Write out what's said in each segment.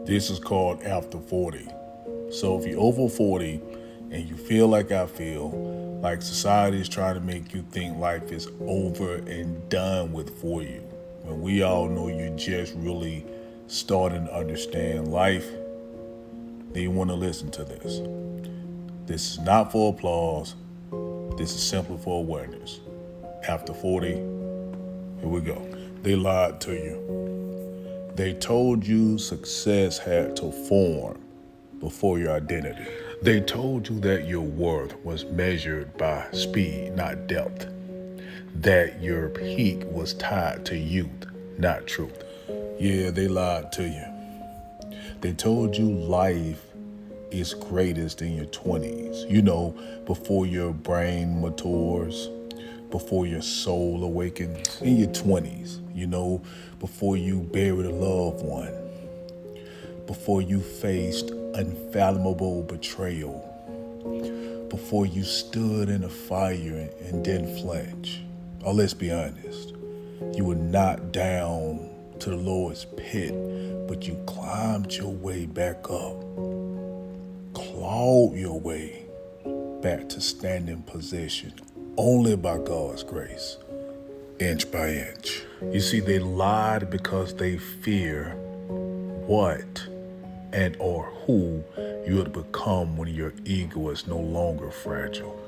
This is called after 40. So if you're over 40 and you feel like I feel, like society is trying to make you think life is over and done with for you, when we all know you're just really starting to understand life, then you want to listen to this. This is not for applause. This is simply for awareness. After 40, here we go. They lied to you. They told you success had to form before your identity. They told you that your worth was measured by speed, not depth. That your peak was tied to youth, not truth. Yeah, they lied to you. They told you life is greatest in your 20s. Before your brain matures, before your soul awakens. In your 20s, before you buried a loved one, before you faced unfathomable betrayal, before you stood in a fire and didn't flinch. Or let's be honest, you were knocked down to the lowest pit, but you climbed your way back up, clawed your way back to standing position only by God's grace, inch by inch. You see, they lied because they fear what and or who you would become when your ego is no longer fragile.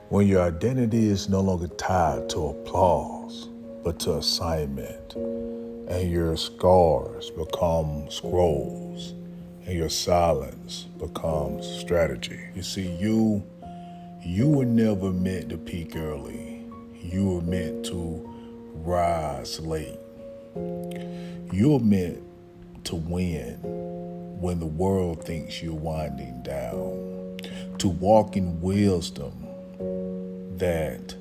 When your identity is no longer tied to applause, but to assignment, and your scars become scrolls, and your silence becomes strategy. You see, you were never meant to peak early. You were meant to rise late. You're meant to win when the world thinks you're winding down. To walk in wisdom that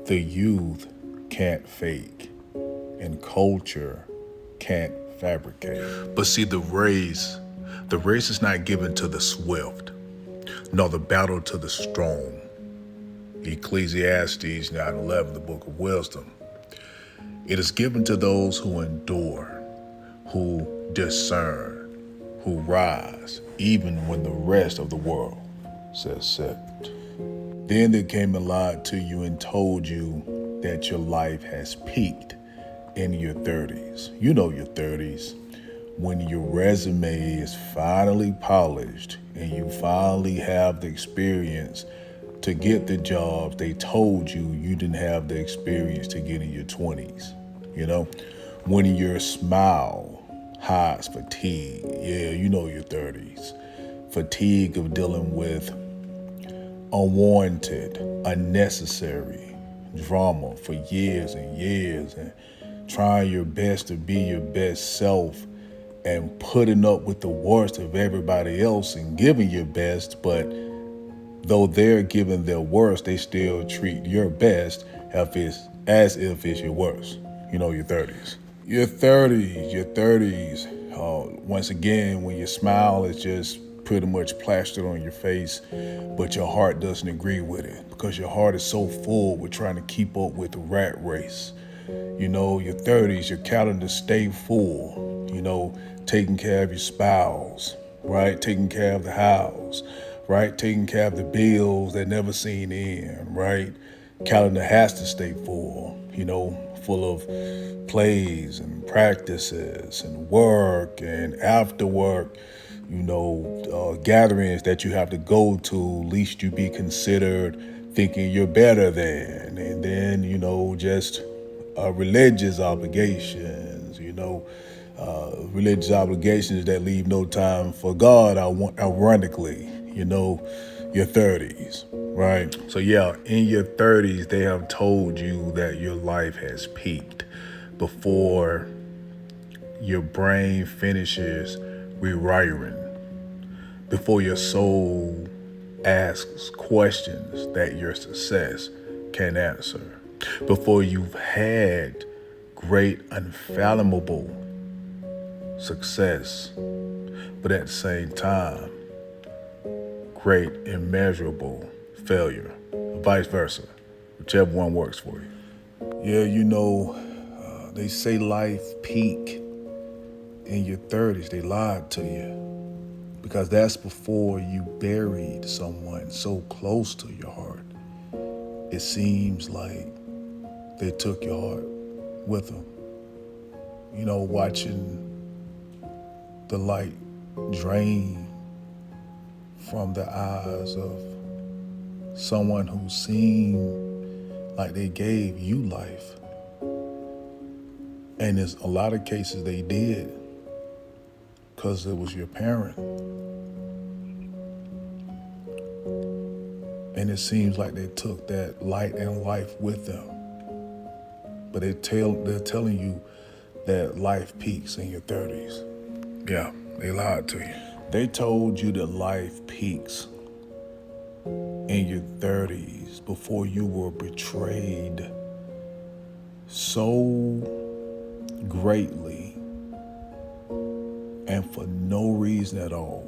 the youth can't fake and culture can't fabricate. But see, the race is not given to the swift, nor the battle to the strong. Ecclesiastes 9:11, the book of wisdom. It is given to those who endure, who discern, who rise, even when the rest of the world says sit. Then they came and lied to you and told you that your life has peaked in your 30s. You know your 30s, when your resume is finally polished and you finally have the experience to get the jobs they told you didn't have the experience to get in your 20s. When your smile hides fatigue. Yeah, you know your 30s. Fatigue of dealing with unwarranted, unnecessary drama for years and years, and trying your best to be your best self and putting up with the worst of everybody else and giving your best, but though they're giving their worst, they still treat your best as if it's your worst. Your 30s. Your 30s. Once again, when your smile is just pretty much plastered on your face, but your heart doesn't agree with it because your heart is so full with trying to keep up with the rat race. Your 30s, your calendar stay full, taking care of your spouse, right? Taking care of the house, right? Taking care of the bills that never seen in, right? Calendar has to stay full, full of plays and practices and work and after work, gatherings that you have to go to, least you be considered thinking you're better than. And then, just religious obligations, religious obligations that leave no time for God, ironically, your 30s, right? So yeah, in your 30s, they have told you that your life has peaked before your brain finishes rewiring, before your soul asks questions that your success can answer, before you've had great unfathomable success, but at the same time, great immeasurable failure, or vice versa, whichever one works for you. Yeah, they say life peak in your 30s, they lied to you, because that's before you buried someone so close to your heart. It seems like they took your heart with them. Watching the light drain from the eyes of someone who seemed like they gave you life. And in a lot of cases they did, because it was your parent. And it seems like they took that light and life with them. But they're telling you that life peaks in your 30s. Yeah, they lied to you. They told you that life peaks in your 30s before you were betrayed so greatly and for no reason at all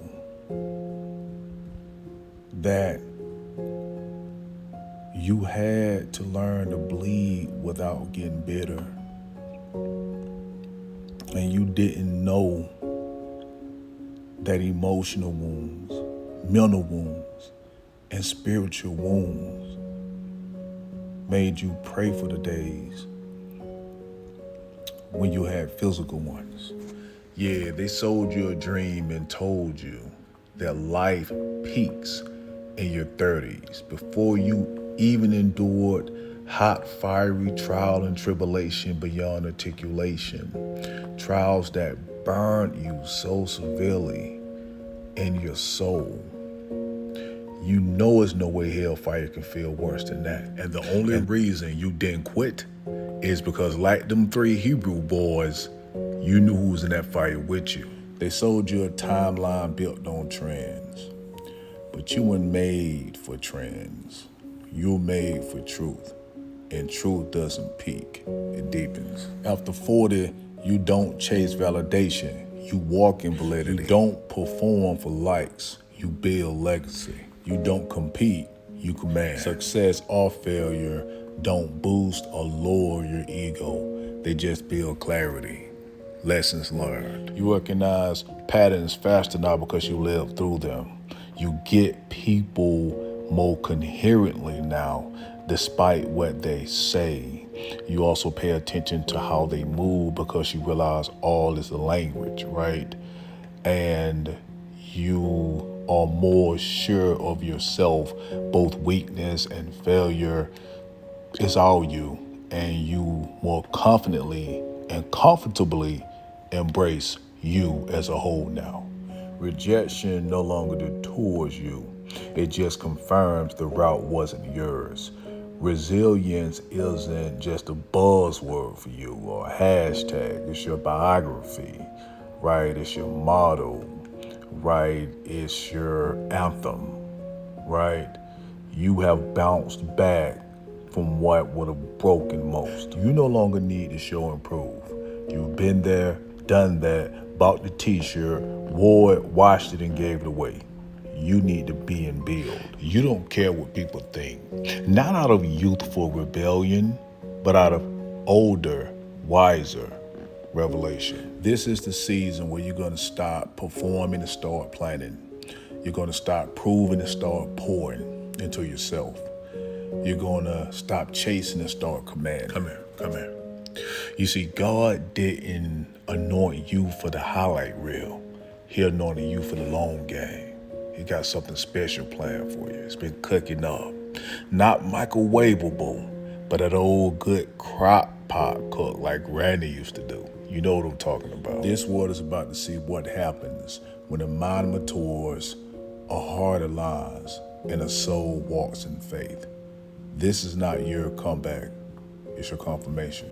that you had to learn to bleed without getting bitter. And you didn't know that emotional wounds, mental wounds, and spiritual wounds made you pray for the days when you had physical ones. Yeah, they sold you a dream and told you that life peaks in your 30s before you even endured hot, fiery trial and tribulation beyond articulation. Trials that burned you so severely in your soul. You know there's no way hellfire can feel worse than that. And the only reason you didn't quit is because, like them 3 Hebrew boys, you knew who was in that fire with you. They sold you a timeline built on trends, but you weren't made for trends. You were made for truth, and truth doesn't peak, it deepens. After 40, you don't chase validation, you walk in validity. You don't perform for likes, you build legacy. You don't compete, you command. Success or failure don't boost or lower your ego, they just build clarity. Lessons learned. You recognize patterns faster now because you live through them. You get people more coherently now, despite what they say. You also pay attention to how they move because you realize all is the language, right? And you are more sure of yourself. Both weakness and failure is all you, and you more confidently and comfortably embrace you as a whole now. Rejection no longer detours you. It just confirms the route wasn't yours. Resilience isn't just a buzzword for you or a hashtag. It's your biography, right? It's your motto, right? It's your anthem, right? You have bounced back from what would have broken most. You no longer need to show and prove. You've been there, done that, bought the t-shirt, wore it, washed it, and gave it away. You need to be and build. You don't care what people think. Not out of youthful rebellion, but out of older, wiser revelation. This is the season where you're going to stop performing and start planning. You're going to stop proving and start pouring into yourself. You're going to stop chasing and start commanding. Come here. You see, God didn't anoint you for the highlight reel. He anointed you for the long game. He got something special planned for you. It's been cooking up. Not microwavable, but an old good crock pot cook like Randy used to do. You know what I'm talking about. This world is about to see what happens when the mind matures, a heart aligns, and a soul walks in faith. This is not your comeback, it's your confirmation.